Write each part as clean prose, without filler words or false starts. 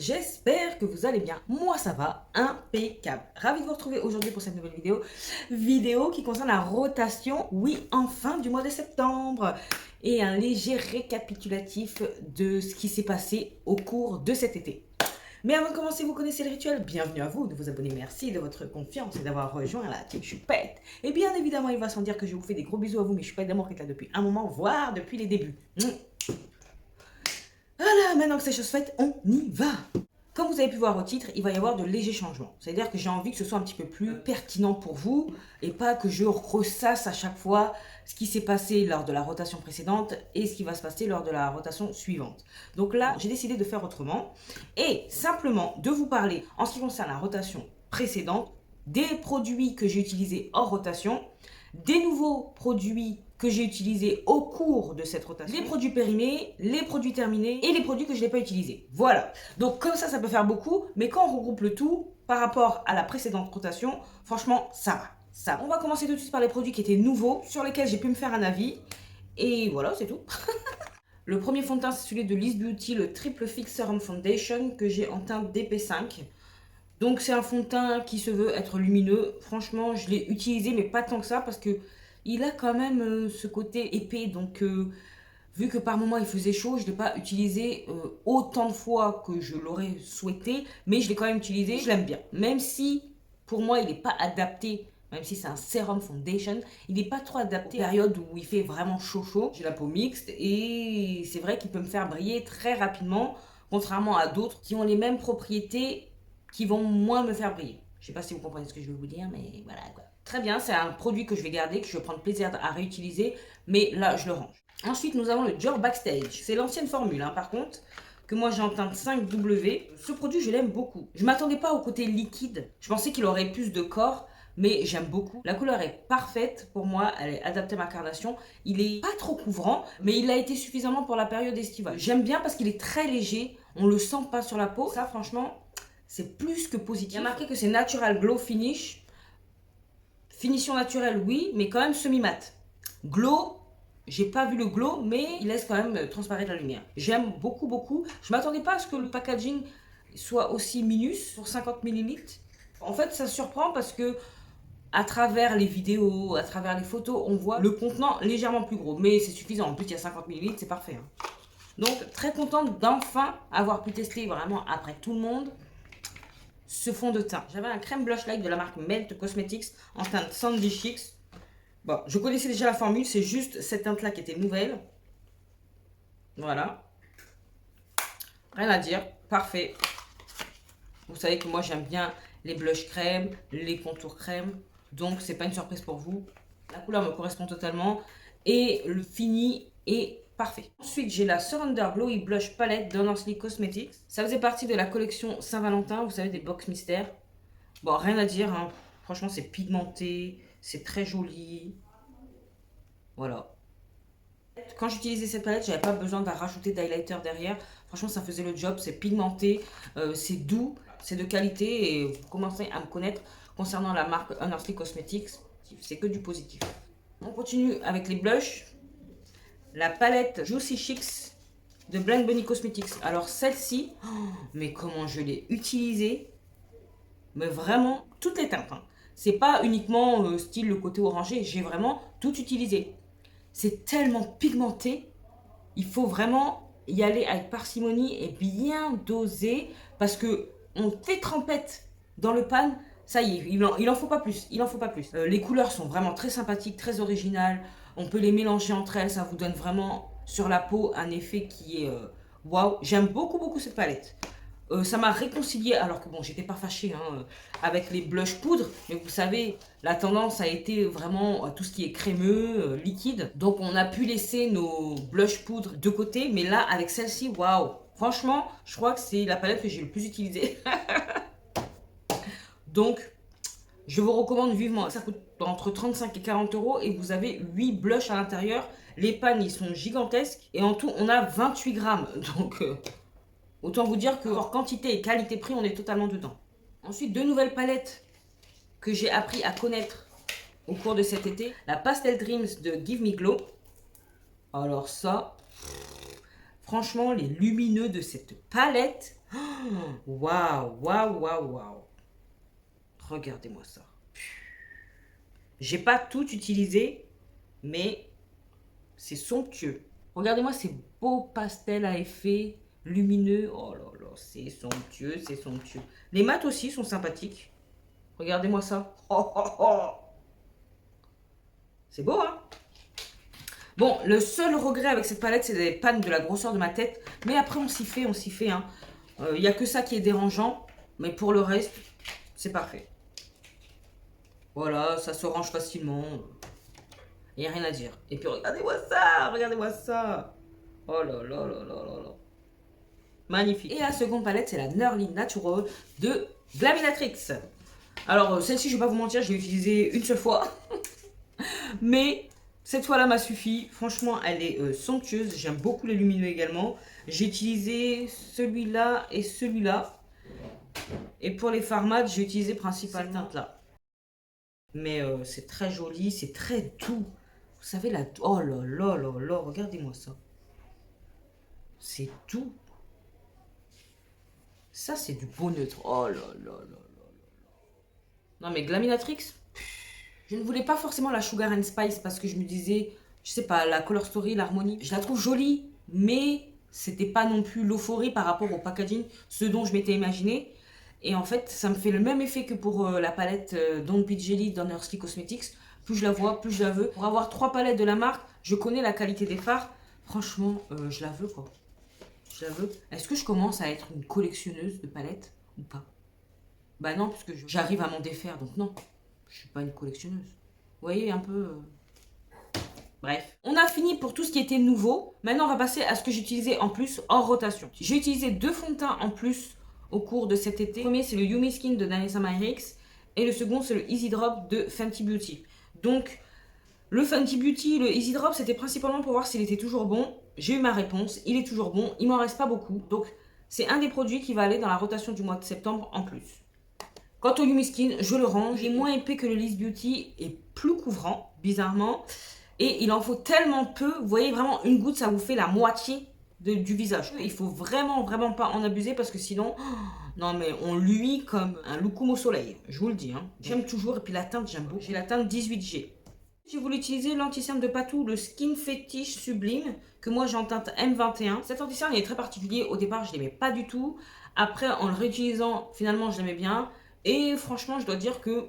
j'espère que vous allez bien. Moi ça va, impeccable. Ravi de vous retrouver aujourd'hui pour cette nouvelle vidéo qui concerne la rotation, oui enfin, du mois de septembre. Et un léger récapitulatif de ce qui s'est passé au cours de cet été. Mais avant de commencer, vous connaissez le rituel. Bienvenue à vous de vous abonner. Merci de votre confiance et d'avoir rejoint la team Choupette. Et bien évidemment, il va sans dire que je vous fais des gros bisous à vous, mes choupettes d'amour qui est là depuis un moment, voire depuis les débuts. Voilà, maintenant que c'est chose faite, on y va. Comme vous avez pu voir au titre, il va y avoir de légers changements. C'est-à-dire que j'ai envie que ce soit un petit peu plus pertinent pour vous et pas que je ressasse à chaque fois ce qui s'est passé lors de la rotation précédente et ce qui va se passer lors de la rotation suivante. Donc là, j'ai décidé de faire autrement et simplement de vous parler en ce qui concerne la rotation précédente, des produits que j'ai utilisés hors rotation, des nouveaux produits que j'ai utilisés au cours de cette rotation, les produits périmés, les produits terminés et les produits que je n'ai pas utilisés. Voilà. Donc comme ça peut faire beaucoup, mais quand on regroupe le tout par rapport à la précédente rotation, franchement, ça va. Ça. On va commencer tout de suite par les produits qui étaient nouveaux, sur lesquels j'ai pu me faire un avis. Et voilà, c'est tout. Le premier fond de teint, c'est celui de Liss Beauty, le Triple Fix Serum Foundation, que j'ai en teinte DP5. Donc c'est un fond de teint qui se veut être lumineux. Franchement, je l'ai utilisé, mais pas tant que ça, parce que il a quand même ce côté épais. Donc vu que par moment il faisait chaud, je ne l'ai pas utilisé autant de fois que je l'aurais souhaité. Mais je l'ai quand même utilisé, je l'aime bien. Même si pour moi il n'est pas adapté, même si c'est un sérum foundation, il n'est pas trop adapté à la période où il fait vraiment chaud. J'ai la peau mixte et c'est vrai qu'il peut me faire briller très rapidement, contrairement à d'autres qui ont les mêmes propriétés qui vont moins me faire briller. Je sais pas si vous comprenez ce que je veux vous dire, mais voilà quoi. Très bien, c'est un produit que je vais garder, que je vais prendre plaisir à réutiliser, mais là je le range. Ensuite, nous avons le Dior Backstage. C'est l'ancienne formule, par contre, que moi j'ai en teinte 5W. Ce produit, je l'aime beaucoup. Je m'attendais pas au côté liquide. Je pensais qu'il aurait plus de corps, mais j'aime beaucoup. La couleur est parfaite pour moi, elle est adaptée à ma carnation. Il est pas trop couvrant, mais il a été suffisamment pour la période estivale. J'aime bien parce qu'il est très léger, on le sent pas sur la peau. Ça, franchement, c'est plus que positif. Il y a marqué que c'est Natural Glow Finish. Finition naturelle, oui, mais quand même semi-mat. Glow, j'ai pas vu le glow, mais il laisse quand même transparaître la lumière. J'aime beaucoup. Je m'attendais pas à ce que le packaging soit aussi minus pour 50 ml. En fait, ça surprend parce que à travers les vidéos, à travers les photos, on voit le contenant légèrement plus gros. Mais c'est suffisant. En plus, il y a 50 ml, c'est parfait. Donc, très contente d'enfin avoir pu tester vraiment après tout le monde ce fond de teint. J'avais un crème blush light de la marque Melt Cosmetics en teinte Sandy Chicks. Bon, je connaissais déjà la formule, c'est juste cette teinte là qui était nouvelle. Voilà. Rien à dire, parfait. Vous savez que moi j'aime bien les blushs crème, les contours crème, donc c'est pas une surprise pour vous. La couleur me correspond totalement et le fini est parfait. Ensuite, j'ai la Surrender Glowy Blush Palette d'Honestly Cosmetics. Ça faisait partie de la collection Saint-Valentin, vous savez, des box mystères. Bon, rien à dire, franchement, c'est pigmenté, c'est très joli. Voilà. Quand j'utilisais cette palette, j'avais pas besoin de rajouter d'highlighter derrière. Franchement, ça faisait le job, c'est pigmenté, c'est doux, c'est de qualité et vous commencez à me connaître concernant la marque Honestly Cosmetics. C'est que du positif. On continue avec les blushs. La palette Juicy Chicks de Blend Bunny Cosmetics. Alors celle-ci, mais comment je l'ai utilisée. Mais vraiment, toutes les teintes. C'est pas uniquement style le côté orangé. J'ai vraiment tout utilisé. C'est tellement pigmenté. Il faut vraiment y aller avec parcimonie et bien doser. Parce que on fait trempette dans le pan. Ça y est, il en faut pas plus. Il en faut pas plus. Les couleurs sont vraiment très sympathiques, très originales. On peut les mélanger entre elles, ça vous donne vraiment sur la peau un effet qui est waouh. J'aime beaucoup cette palette. Ça m'a réconcilié, alors que bon, j'étais pas fâchée avec les blush poudre, mais vous savez, la tendance a été vraiment tout ce qui est crémeux, liquide. Donc on a pu laisser nos blush poudre de côté, mais là, avec celle-ci, waouh. Franchement, je crois que c'est la palette que j'ai le plus utilisée. Donc, je vous recommande vivement. Ça coûte entre 35 et 40 euros et vous avez 8 blushs à l'intérieur. Les pannes, ils sont gigantesques. Et en tout, on a 28 grammes. Donc, autant vous dire que hors quantité et qualité-prix, on est totalement dedans. Ensuite, deux nouvelles palettes que j'ai appris à connaître au cours de cet été. La Pastel Dreams de Give Me Glow. Alors ça, Franchement, les lumineux de cette palette. Waouh, waouh, waouh, waouh. Regardez-moi ça. J'ai pas tout utilisé, mais c'est somptueux. Regardez-moi ces beaux pastels à effet lumineux. Oh là là, c'est somptueux, c'est somptueux. Les mats aussi sont sympathiques. Regardez-moi ça. Oh, oh, oh. C'est beau, hein? Bon, le seul regret avec cette palette, c'est les pannes de la grosseur de ma tête. Mais après, on s'y fait, hein. Il n'y a que ça qui est dérangeant. Mais pour le reste, c'est parfait. Voilà, ça se range facilement. Il n'y a rien à dire. Et puis, regardez-moi ça, regardez-moi ça. Oh là là là là là là. Magnifique. Et la seconde palette, c'est la Nerly Natural de Glaminatrix. Alors, celle-ci, je ne vais pas vous mentir, je l'ai utilisée une seule fois. Mais cette fois-là m'a suffi. Franchement, elle est somptueuse. J'aime beaucoup les lumineux également. J'ai utilisé celui-là et celui-là. Et pour les fards j'ai utilisé principalement cette teinte-là. Mais c'est très joli, c'est très doux. Vous savez, la... Oh là là là là, regardez-moi ça. C'est doux. Ça, c'est du beau neutre. Oh là là là là. Non, mais Glaminatrix, je ne voulais pas forcément la Sugar and Spice parce que je me disais, je sais pas, la Color Story, l'harmonie, je la trouve jolie, mais c'était pas non plus l'euphorie par rapport au packaging, ce dont je m'étais imaginé. Et en fait, ça me fait le même effet que pour la palette Don't Be Jelly d'Honestly Cosmetics. Plus je la vois, plus je la veux. Pour avoir 3 palettes de la marque, je connais la qualité des fards. Franchement, je la veux quoi. Je la veux. Est-ce que je commence à être une collectionneuse de palettes ou pas? Bah non, parce que j'arrive à m'en défaire, donc non. Je suis pas une collectionneuse. Vous voyez un peu... Bref. On a fini pour tout ce qui était nouveau. Maintenant, on va passer à ce que j'utilisais en plus en rotation. J'ai utilisé 2 fonds de teint en plus au cours de cet été. Le premier, c'est le Yumi Skin de Danessa Myricks. Et le second, c'est le Easy Drop de Fenty Beauty. Donc, le Fenty Beauty, le Easy Drop, c'était principalement pour voir s'il était toujours bon. J'ai eu ma réponse. Il est toujours bon. Il m'en reste pas beaucoup. Donc, c'est un des produits qui va aller dans la rotation du mois de septembre en plus. Quant au Yumi Skin, je le range. Il est moins épais que le Liss Beauty et plus couvrant, bizarrement. Et il en faut tellement peu. Vous voyez, vraiment, une goutte, ça vous fait la moitié du visage. Il faut vraiment, vraiment pas en abuser parce que sinon... Non, mais on luit comme un loukoum au soleil. Je vous le dis. Hein. J'aime toujours. Et puis la teinte, j'aime beaucoup. J'ai la teinte 18G. J'ai voulu utiliser l'anti-cerne de Patou, le Skin Fetish Sublime, que moi j'ai en teinte M21. Cet anti-cerne, il est très particulier. Au départ, je l'aimais pas du tout. Après, en le réutilisant, finalement, je l'aimais bien. Et franchement, je dois dire que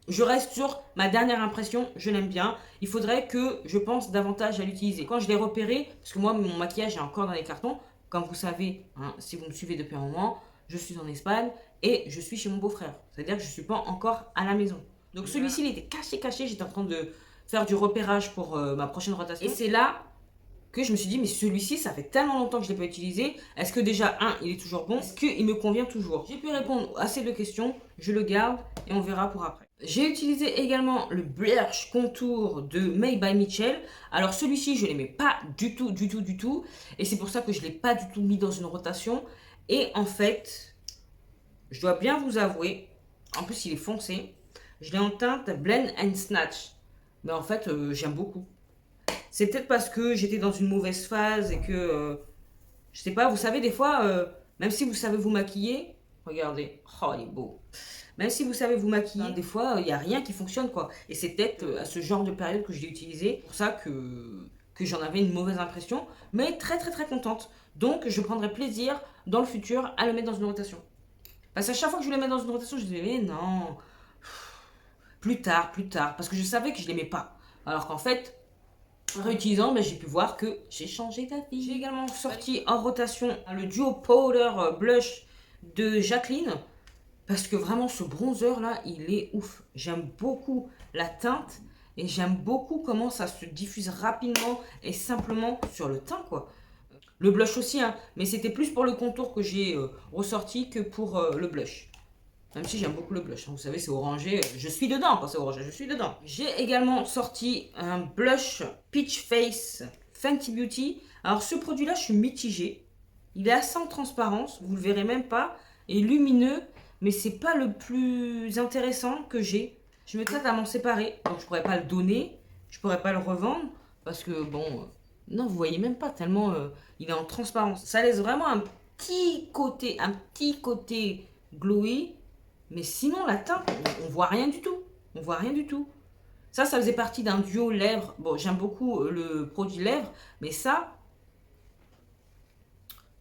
je reste sur ma dernière impression, je l'aime bien. Il faudrait que je pense davantage à l'utiliser. Quand je l'ai repéré, parce que moi, mon maquillage est encore dans les cartons, comme vous savez, hein, si vous me suivez depuis un moment, je suis en Espagne et je suis chez mon beau-frère. C'est-à-dire que je ne suis pas encore à la maison. Donc celui-ci, il était caché. J'étais en train de faire du repérage pour ma prochaine rotation. Et c'est là que je me suis dit, mais celui-ci, ça fait tellement longtemps que je ne l'ai pas utilisé. Est-ce que déjà, il est toujours bon? Est-ce qu'il me convient toujours? J'ai pu répondre à ces 2 questions. Je le garde et on verra pour après. J'ai utilisé également le Blush Contour de Made by Mitchell. Alors celui-ci, je ne l'aimais pas du tout. Et c'est pour ça que je ne l'ai pas du tout mis dans une rotation. Et en fait, je dois bien vous avouer, en plus il est foncé, je l'ai en teinte Blend and Snatch. Mais en fait, j'aime beaucoup. C'est peut-être parce que j'étais dans une mauvaise phase et que, je sais pas, vous savez, des fois, même si vous savez vous maquiller, regardez, oh il est beau. Même si vous savez vous maquiller, des fois, il n'y a rien qui fonctionne, quoi. Et c'est peut-être à ce genre de période que je l'ai utilisé. C'est pour ça que j'en avais une mauvaise impression. Mais très contente. Donc, je prendrai plaisir dans le futur à le mettre dans une rotation. Parce qu'à chaque fois que je voulais le mettre dans une rotation, je disais, mais non, plus tard. Parce que je savais que je l'aimais pas. Alors qu'en fait, en réutilisant, j'ai pu voir que j'ai changé d'avis. J'ai également sorti en rotation le Duo Powder Blush de Jacqueline. Parce que vraiment, ce bronzer là, il est ouf. J'aime beaucoup la teinte. Et j'aime beaucoup comment ça se diffuse rapidement et simplement sur le teint, quoi. Le blush aussi, hein, mais c'était plus pour le contour que j'ai ressorti que pour le blush. Même si j'aime beaucoup le blush. Hein. Vous savez, c'est orangé. Je suis dedans quand c'est orangé, je suis dedans. J'ai également sorti un blush Peach Face Fenty Beauty. Alors, ce produit-là, je suis mitigée. Il est assez en transparence, vous le verrez même pas. Et lumineux, mais c'est pas le plus intéressant que j'ai. Je me tâte à m'en séparer. Donc, je pourrais pas le donner. Je pourrais pas le revendre. Parce que, bon... Non, vous voyez même pas tellement il est en transparence. Ça laisse vraiment un petit côté glowy. Mais sinon, la teinte, on voit rien du tout. On voit rien du tout. Ça faisait partie d'un duo lèvres. Bon, j'aime beaucoup le produit lèvres, mais ça,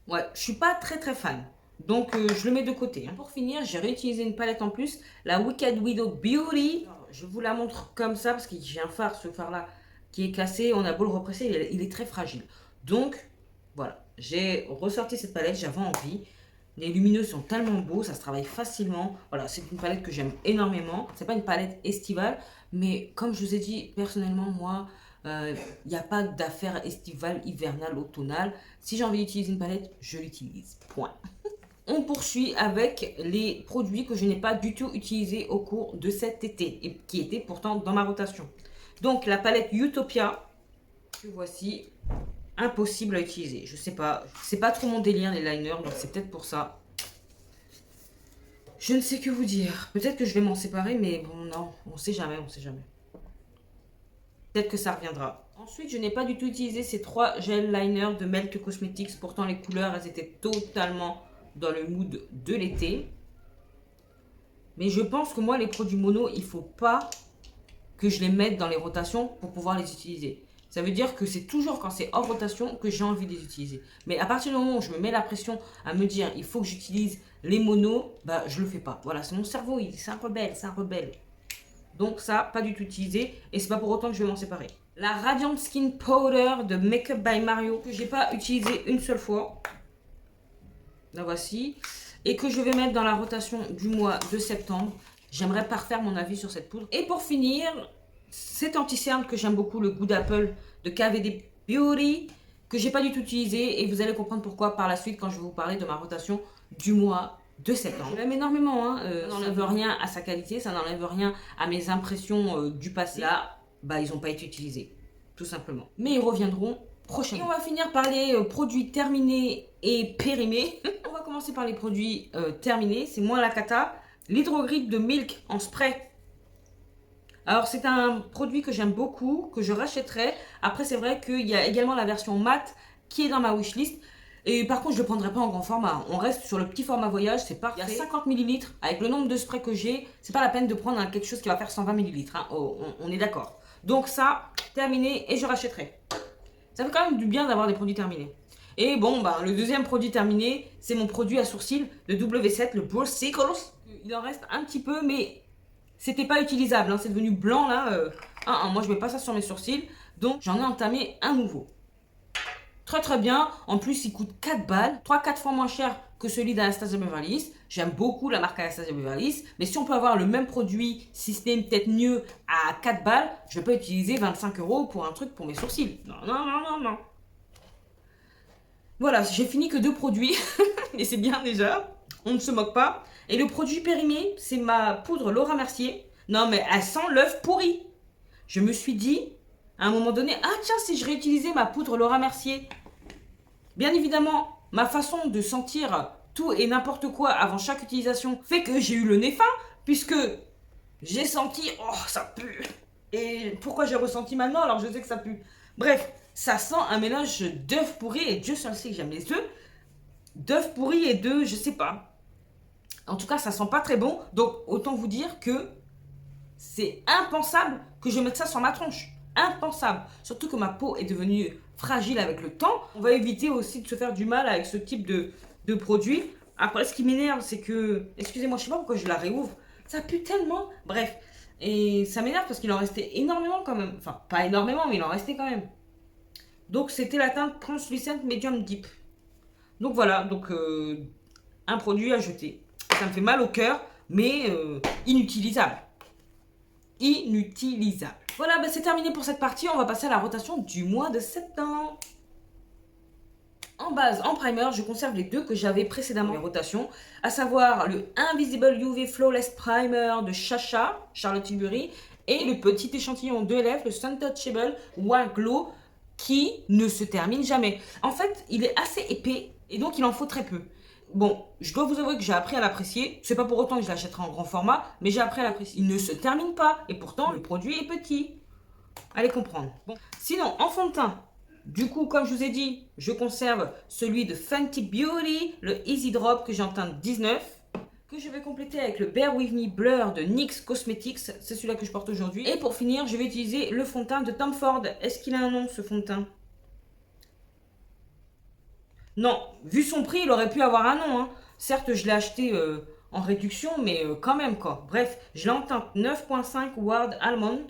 ouais, je suis pas très fan. Donc, je le mets de côté. Hein. Pour finir, j'ai réutilisé une palette en plus, la Wicked Widow Beauty. Alors, je vous la montre comme ça parce que j'ai un fard, ce fard-là, qui est cassé. On a beau le represser, il est très fragile. Donc, voilà, j'ai ressorti cette palette, j'avais envie. Les lumineux sont tellement beaux, ça se travaille facilement. Voilà, c'est une palette que j'aime énormément. C'est pas une palette estivale, mais comme je vous ai dit, personnellement, moi, il n'y a pas d'affaire estivale, hivernale, automnale. Si j'ai envie d'utiliser une palette, je l'utilise. Point. On poursuit avec les produits que je n'ai pas du tout utilisés au cours de cet été et qui étaient pourtant dans ma rotation. Donc la palette Utopia, que voici, impossible à utiliser. Je sais pas, c'est pas trop mon délire les liners, donc c'est peut-être pour ça. Je ne sais que vous dire. Peut-être que je vais m'en séparer, mais bon non, on sait jamais, on sait jamais. Peut-être que ça reviendra. Ensuite, je n'ai pas du tout utilisé ces 3 gel liners de Melt Cosmetics. Pourtant, les couleurs, elles étaient totalement dans le mood de l'été. Mais je pense que moi, les produits mono, il ne faut pas que je les mette dans les rotations pour pouvoir les utiliser. Ça veut dire que c'est toujours quand c'est hors rotation que j'ai envie de les utiliser. Mais à partir du moment où je me mets la pression à me dire il faut que j'utilise les monos, bah je le fais pas. Voilà, c'est mon cerveau, c'est un rebelle, c'est un rebelle. Donc ça, pas du tout utilisé. Et c'est pas pour autant que je vais m'en séparer. La Radiant Skin Powder de Makeup by Mario, que j'ai pas utilisé une seule fois. La voici. Et que je vais mettre dans la rotation du mois de septembre. J'aimerais parfaire mon avis sur cette poudre. Et pour finir, cet anti-cerne que j'aime beaucoup, le goût d'Apple de KVD Beauty, que j'ai pas du tout utilisé. Et vous allez comprendre pourquoi par la suite quand je vais vous parler de ma rotation du mois de septembre. Je l'aime énormément, hein. Ça n'enlève rien à sa qualité, ça n'enlève rien à mes impressions du passé. Là, bah, ils n'ont pas été utilisés, tout simplement. Mais ils reviendront prochainement. Et on va finir par les produits terminés et périmés. On va commencer par les produits terminés. C'est moi la cata. L'hydrogrip de Milk en spray. Alors, c'est un produit que j'aime beaucoup, que je rachèterai. Après, c'est vrai qu'il y a également la version mat qui est dans ma wishlist. Et par contre, je ne le prendrai pas en grand format. On reste sur le petit format voyage, c'est parfait. Il y a 50 ml. Avec le nombre de sprays que j'ai, c'est pas la peine de prendre quelque chose qui va faire 120 ml. Hein. Oh, on est d'accord. Donc ça, terminé et je rachèterai. Ça fait quand même du bien d'avoir des produits terminés. Et bon, bah, le deuxième produit terminé, c'est mon produit à sourcils, le W7, le Brussels. Il en reste un petit peu, mais c'était pas utilisable. Hein. C'est devenu blanc là. Moi, je mets pas ça sur mes sourcils. Donc, j'en ai entamé un nouveau. Très bien, en plus il coûte 4 balles, 3-4 fois moins cher que celui d'Anastasia Beverly Hills. J'aime beaucoup la marque Anastasia Beverly Hills, mais si on peut avoir le même produit, si ce n'est peut-être mieux à 4 balles, je ne vais pas utiliser 25 € pour un truc pour mes sourcils. Non. Voilà, j'ai fini que 2 produits, et c'est bien déjà, on ne se moque pas. Et le produit périmé, c'est ma poudre Laura Mercier. Non mais elle sent l'œuf pourri. Je me suis dit, à un moment donné, ah tiens, si je réutilisais ma poudre Laura Mercier. Bien évidemment, ma façon de sentir tout et n'importe quoi avant chaque utilisation fait que j'ai eu le nez fin, puisque j'ai senti, oh ça pue. Et pourquoi j'ai ressenti maintenant alors je sais que ça pue. Bref, ça sent un mélange d'œufs pourris, et Dieu seul sait que j'aime les œufs. D'œufs pourris et de, je sais pas. En tout cas, ça sent pas très bon, donc autant vous dire que c'est impensable que je mette ça sur ma tronche. Impensable. Surtout que ma peau est devenue fragile avec le temps. On va éviter aussi de se faire du mal avec ce type de produit. Après, ce qui m'énerve, c'est que... Excusez-moi, je sais pas pourquoi je la réouvre. Ça pue tellement. Bref. Et ça m'énerve parce qu'il en restait énormément quand même. Enfin, pas énormément, mais il en restait quand même. Donc, c'était la teinte Translucent Medium Deep. Donc, voilà. Donc, un produit à jeter. Ça me fait mal au cœur, mais inutilisable. Inutilisable. Voilà, bah c'est terminé pour cette partie. On va passer à la rotation du mois de septembre. En base, en primer, je conserve les 2 que j'avais précédemment en rotation, à savoir le Invisible UV Flawless Primer de Chacha, Charlotte Tilbury, et le petit échantillon de lèvres, le Sun Touchable White Glow, qui ne se termine jamais. En fait, il est assez épais, et donc il en faut très peu. Bon, je dois vous avouer que j'ai appris à l'apprécier. C'est pas pour autant que je l'achèterai en grand format, mais j'ai appris à l'apprécier. Il ne se termine pas, et pourtant le produit est petit. Allez comprendre. Bon. Sinon, en fond de teint, Du coup, comme je vous ai dit, je conserve celui de Fenty Beauty, le Easy Drop que j'ai en teinte 19, que je vais compléter avec le Bear With Me Blur de NYX Cosmetics. C'est celui-là que je porte aujourd'hui. Et pour finir, je vais utiliser le fond de teint de Tom Ford. Est-ce qu'il a un nom, ce fond de teint? Non, vu son prix, il aurait pu avoir un nom, hein. Certes, je l'ai acheté en réduction, mais quand même, quoi. Bref, je l'ai en teinte 9.5 Ward Almond.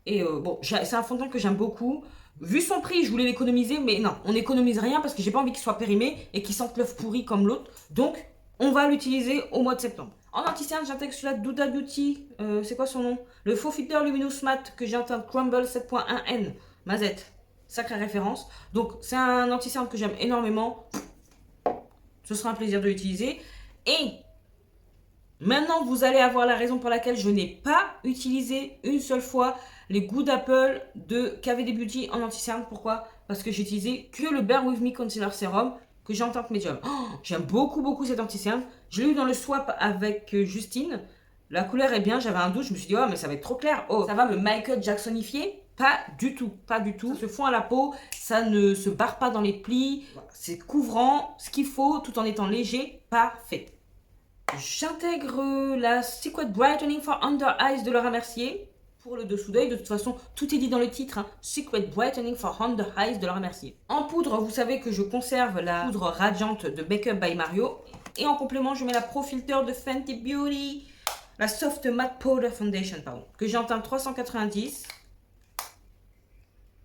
Et bon, c'est un fond de teint que j'aime beaucoup. Vu son prix, je voulais l'économiser, mais non, on n'économise rien parce que j'ai pas envie qu'il soit périmé et qu'il sente l'œuf pourri comme l'autre. Donc, on va l'utiliser au mois de septembre. En anti-cerne, j'intègre celui-là de Huda Beauty. C'est quoi son nom? Le Faux Filter Luminous Matte que j'ai en teinte Crumble 7.1N. Mazette, sacrée référence. Donc, c'est un anti-cerne que j'aime énormément. Ce sera un plaisir de l'utiliser. Et maintenant, vous allez avoir la raison pour laquelle je n'ai pas utilisé une seule fois les Good Apple de KVD Beauty en anti-cerne. Pourquoi? Parce que j'ai utilisé que le Bear With Me Concealer Serum que j'ai en teinte médium. Oh, j'aime beaucoup cet anti-cerne. Je l'ai eu dans le swap avec Justine. La couleur est bien, j'avais un doute, je me suis dit, oh, mais ça va être trop clair. Oh, ça va me Michael Jacksonifier? Pas du tout, pas du tout. Ça se fond à la peau, ça ne se barre pas dans les plis. C'est couvrant, ce qu'il faut, tout en étant léger, parfait. J'intègre la Secret Brightening for Under Eyes de Laura Mercier. Pour le dessous d'œil, de toute façon, tout est dit dans le titre. Hein. Secret Brightening for Under Eyes de Laura Mercier. En poudre, vous savez que je conserve la poudre radiante de Makeup by Mario. Et en complément, je mets la Pro Filter de Fenty Beauty. La Soft Matte Powder Foundation, pardon. Que j'ai en teinte 390.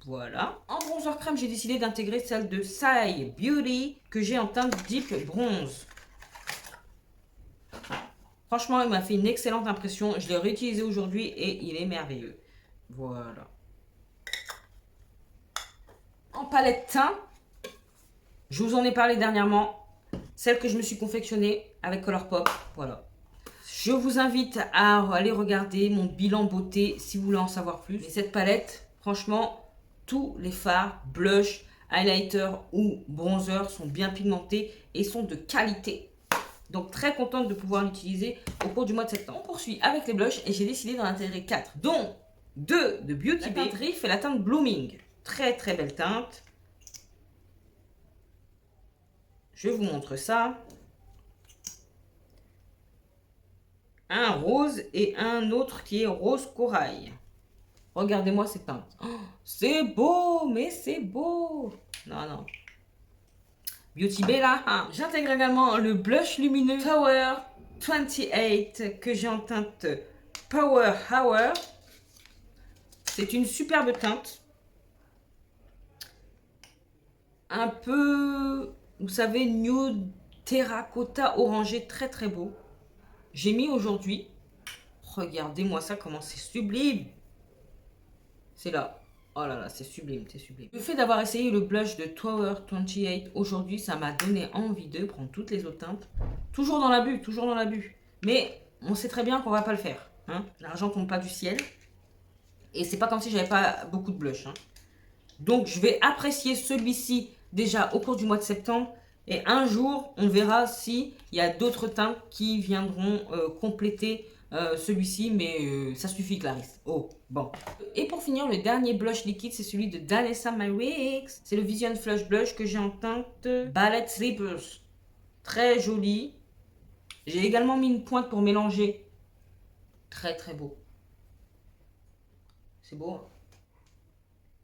Voilà. En bronzer crème, j'ai décidé d'intégrer celle de Psy Beauty. Que j'ai en teinte Deep Bronze. Franchement, il m'a fait une excellente impression. Je l'ai réutilisé aujourd'hui et il est merveilleux. Voilà. En palette teint, je vous en ai parlé dernièrement. Celle que je me suis confectionnée avec Colourpop. Voilà. Je vous invite à aller regarder mon bilan beauté si vous voulez en savoir plus. Et cette palette, franchement, tous les fards, blush, highlighter ou bronzer sont bien pigmentés et sont de qualité. Donc très contente de pouvoir l'utiliser au cours du mois de septembre. On poursuit avec les blushs et j'ai décidé d'en intégrer 4, dont 2 de Beauty Bay, la teinte Riff et la teinte Blooming. Très belle teinte. Je vous montre ça. Un rose et un autre qui est rose corail. Regardez-moi ces teintes. Oh, c'est beau, mais c'est beau. Non. Beauty Bay là. Hein. J'intègre également le blush lumineux Tower 28 que j'ai en teinte Power Hour. C'est une superbe teinte. Un peu, vous savez, nude terracotta orangé, très beau. J'ai mis aujourd'hui. Regardez-moi ça, comment c'est sublime. C'est là. Oh là là, c'est sublime, c'est sublime. Le fait d'avoir essayé le blush de Tower 28 aujourd'hui, ça m'a donné envie de prendre toutes les autres teintes. Toujours dans l'abus, toujours dans l'abus. Mais on sait très bien qu'on va pas le faire. Hein. L'argent tombe pas du ciel. Et c'est pas comme si j'avais pas beaucoup de blush. Hein. Donc je vais apprécier celui-ci déjà au cours du mois de septembre. Et un jour, on verra s'il y a d'autres teintes qui viendront compléter celui-ci, mais ça suffit Clarisse. Oh, bon. Et pour finir, le dernier blush liquide, c'est celui de Danessa Myricks. C'est le Vision Flush Blush que j'ai en teinte Ballet Slippers. Très joli. J'ai également mis une pointe pour mélanger. Très beau. C'est beau. Hein.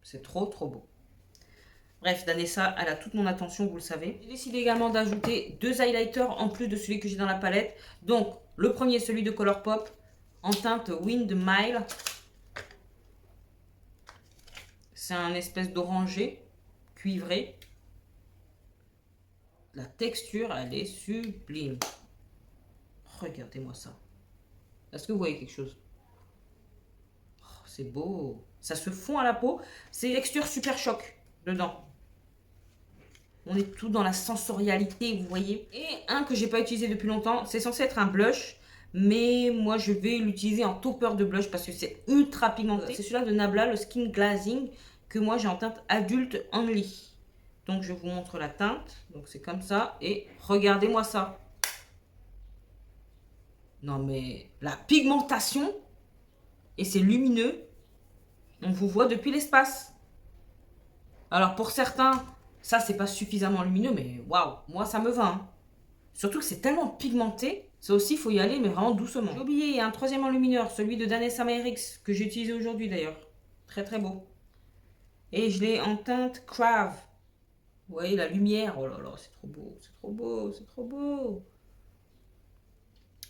C'est trop beau. Bref, Danessa, elle a toute mon attention, vous le savez. J'ai décidé également d'ajouter 2 highlighters en plus de celui que j'ai dans la palette. Donc, le premier, celui de Colourpop, en teinte Wind Mile. C'est un espèce d'orangé, cuivré. La texture, elle est sublime. Regardez-moi ça. Est-ce que vous voyez quelque chose? Oh, c'est beau. Ça se fond à la peau. C'est texture super choc dedans. On est tout dans la sensorialité, vous voyez. Et un que j'ai pas utilisé depuis longtemps, c'est censé être un blush. Mais moi, je vais l'utiliser en topper de blush parce que c'est ultra pigmenté. C'est celui-là de Nabla, le Skin Glazing, que moi j'ai en teinte adulte only. Donc, je vous montre la teinte. Donc, c'est comme ça. Et regardez-moi ça. Non, mais la pigmentation. Et c'est lumineux. On vous voit depuis l'espace. Alors pour certains, ça c'est pas suffisamment lumineux, mais waouh, moi ça me va. Hein. Surtout que c'est tellement pigmenté, ça aussi il faut y aller, mais vraiment doucement. J'ai oublié, il y a un troisième enlumineur, celui de Danessa Myrix, que j'ai utilisé aujourd'hui d'ailleurs. Très très beau. Et je l'ai en teinte Crave. Vous voyez la lumière, oh là là, c'est trop beau, c'est trop beau, c'est trop beau.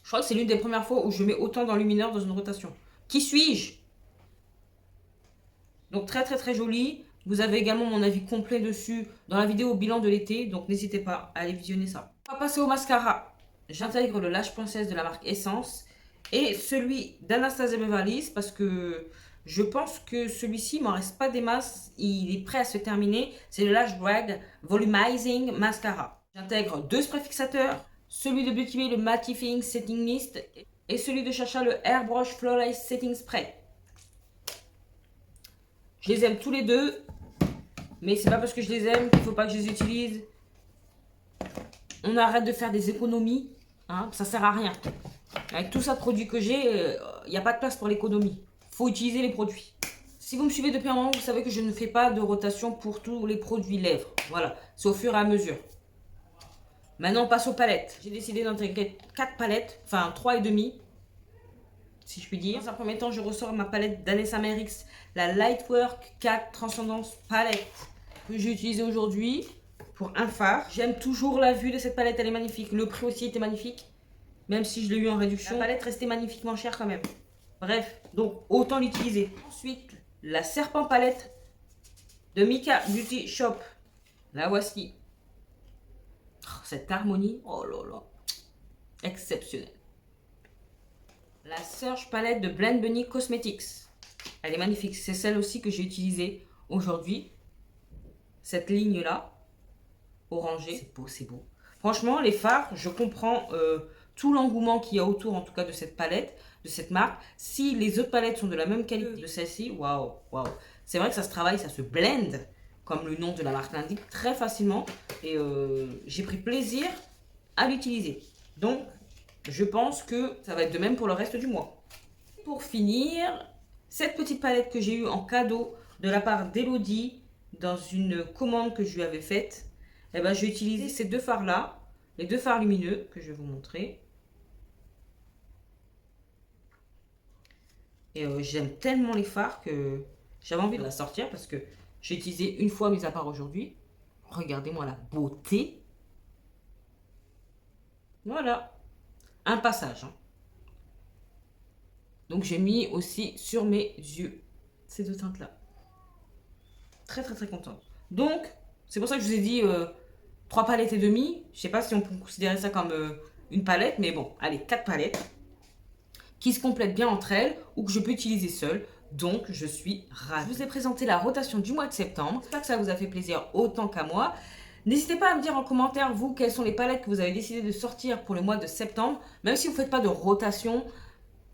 Je crois que c'est l'une des premières fois où je mets autant d'enlumineurs dans une rotation. Qui suis-je? Donc très très très joli. Vous avez également mon avis complet dessus dans la vidéo bilan de l'été. Donc n'hésitez pas à aller visionner ça. On va passer au mascara. J'intègre le Lash Princess de la marque Essence. Et celui d'Anastasia Beverly Hills parce que je pense que celui-ci, il m'en reste pas des masses. Il est prêt à se terminer. C'est le Lash Drag Volumizing Mascara. J'intègre deux sprays fixateurs. Celui de Beauty Bay, le Mattifying Setting Mist. Et celui de Chacha, le Airbrush Flawless Setting Spray. Je les aime tous les deux, mais c'est pas parce que je les aime qu'il faut pas que je les utilise. On arrête de faire des économies, hein, ça sert à rien. Avec tout ça de produits que j'ai, il n'y a pas de place pour l'économie. Faut utiliser les produits. Si vous me suivez depuis un moment, vous savez que je ne fais pas de rotation pour tous les produits lèvres. Voilà, c'est au fur et à mesure. Maintenant, on passe aux palettes. J'ai décidé d'intégrer 4 palettes, enfin 3 et demi. Si je puis dire. Dans un premier temps, je ressors ma palette Danessa Myrix, la Lightwork 4 Transcendance Palette que j'ai utilisée aujourd'hui pour un fard. J'aime toujours la vue de cette palette, elle est magnifique. Le prix aussi était magnifique, même si je l'ai eu en réduction. La palette restait magnifiquement chère quand même. Bref, donc autant l'utiliser. Ensuite, la Serpent Palette de Mika Beauty Shop. La voici. Oh, cette harmonie, oh là là, exceptionnelle. La Surge Palette de Blend Bunny Cosmetics. Elle est magnifique. C'est celle aussi que j'ai utilisée aujourd'hui. Cette ligne-là, orangée. C'est beau, c'est beau. Franchement, les fards, je comprends tout l'engouement qu'il y a autour, en tout cas, de cette palette, de cette marque. Si les autres palettes sont de la même qualité de celle-ci, waouh, waouh. C'est vrai que ça se travaille, ça se blend, comme le nom de la marque l'indique, très facilement. Et j'ai pris plaisir à l'utiliser. Donc, je pense que ça va être de même pour le reste du mois. Pour finir, cette petite palette que j'ai eue en cadeau de la part d'Elodie dans une commande que je lui avais faite, eh ben, je vais utiliser ces deux fards-là, les deux fards lumineux que je vais vous montrer. Et j'aime tellement les fards que j'avais envie de la sortir parce que j'ai utilisé une fois, mis à part aujourd'hui. Regardez-moi la beauté. Voilà. Un passage. Hein. Donc j'ai mis aussi sur mes yeux ces deux teintes là. Très très très contente. Donc c'est pour ça que je vous ai dit 3 palettes et demi. Je sais pas si on peut considérer ça comme une palette, mais bon, allez, 4 palettes qui se complètent bien entre elles ou que je peux utiliser seule. Donc je suis ravie. Je vous ai présenté la rotation du mois de septembre. J'espère que ça vous a fait plaisir autant qu'à moi. N'hésitez pas à me dire en commentaire, vous, quelles sont les palettes que vous avez décidé de sortir pour le mois de septembre. Même si vous ne faites pas de rotation,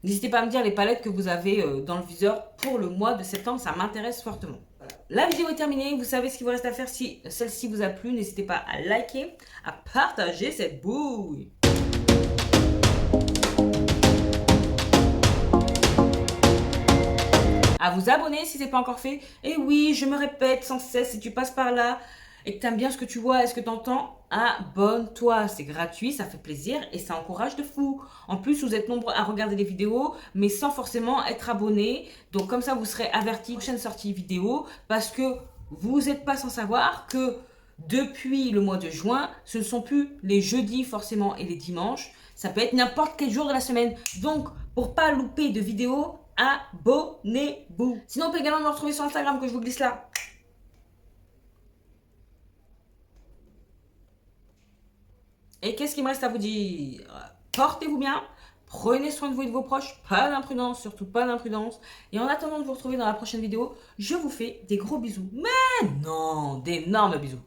n'hésitez pas à me dire les palettes que vous avez dans le viseur pour le mois de septembre. Ça m'intéresse fortement. Voilà. La vidéo est terminée. Vous savez ce qu'il vous reste à faire. Si celle-ci vous a plu, n'hésitez pas à liker, à partager cette bouille. À vous abonner si ce n'est pas encore fait. Et oui, je me répète sans cesse, si tu passes par là et que tu aimes bien ce que tu vois et ce que tu entends, abonne-toi. C'est gratuit, ça fait plaisir et ça encourage de fou. En plus, vous êtes nombreux à regarder les vidéos, mais sans forcément être abonné. Donc comme ça, vous serez avertis de la prochaine sortie vidéo parce que vous n'êtes pas sans savoir que depuis le mois de juin, ce ne sont plus les jeudis forcément et les dimanches. Ça peut être n'importe quel jour de la semaine. Donc, pour pas louper de vidéos, abonnez-vous. Sinon, on peut également me retrouver sur Instagram que je vous glisse là. Et qu'est-ce qu'il me reste à vous dire? Portez-vous bien, prenez soin de vous et de vos proches, pas d'imprudence, surtout pas d'imprudence. Et en attendant de vous retrouver dans la prochaine vidéo, je vous fais des gros bisous. Mais non, d'énormes bisous.